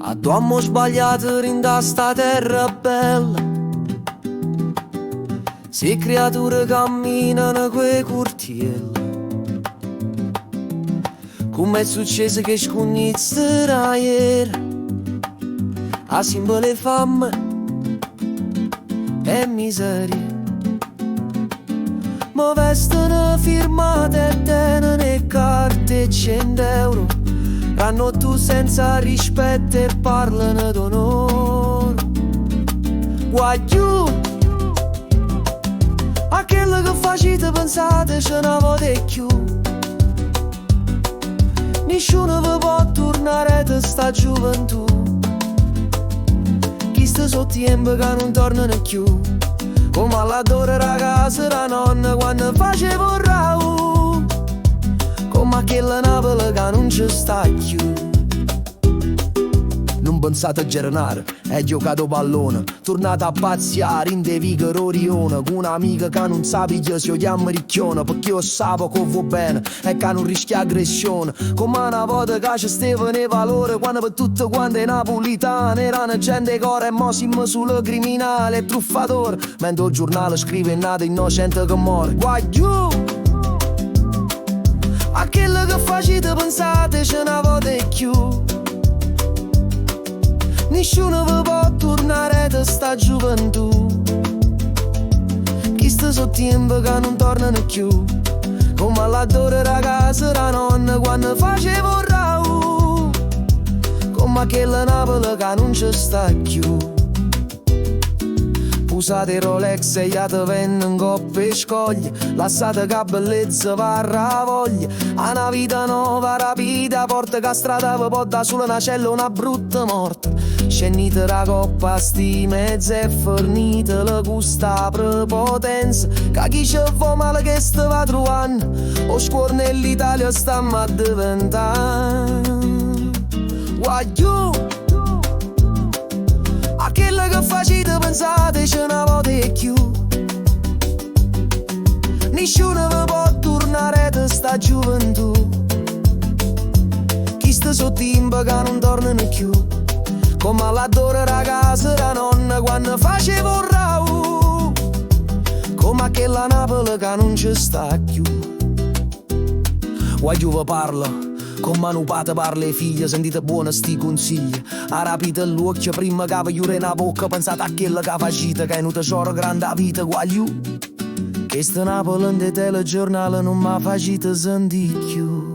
Abbiamo sbagliato in sta terra bella. Se creature camminano quei cortielli, come è successo che scugnizzarono ieri a simbole fame e miseria. Ma vestono firmate e tengono carte e 100 euro, hanno tu senza rispetto e parlano d'onore. Guagliù a quello che facete pensate ce ne avete più. Nessuno vi può tornare da sta gioventù. Chi sta sotto tempo che non tornano più, come all'adore ragazza da nonna quando facevo rau, come quella Napoli che non ci sta più. Non pensate a gerenare, è giocato pallone, tornate a pazziare in De Vigo Orione, con un'amica che non sa piglia se io chiamo ricchione, perché io sapevo che va bene e che non rischia aggressione. Come una volta che c'è Stefano e valore, quando per tutte quante napolitane erano gente che e mo siamo solo criminale e truffatore, mentre il giornale scrive nata innocente che muore. Guagliù a quello che facete pensate ce ne avete più. Nessuno vi può tornare da sta gioventù. Chi sta sotto tempo che non tornano più, come all'adore ragazza da nonna quando facevo rau, come quella Napoli che non ci sta più. Usate Rolex e gli vengono coppe e scoglie, lasciate che bellezza varrà voglia. A una vita nuova rapida porta che strada vi può da solo una cella una brutta morte. Scendite la coppa sti mezzi e fornite la gusta prepotenza, che chi ci fa male che sta va trovando o scuola nell'Italia stiamo a diventare. Guagliù a quello che facete pensate ce ne avete più. Nessuno vi può tornare da sta gioventù. Chi sta sotto tempo che non tornano più, come all'adore ragazza da nonna quando facevo rau, come quella Napoli che non ci sta più. Guagliù vi parla con manupate parla ai figli, sentite buone sti consigli. Ha rapito l'occhio prima che vi chiude una bocca, pensate a quello che facete, che è venuto solo grande a vita. Guagliù che sta Napoli in telegiornale non mi facete sentire più.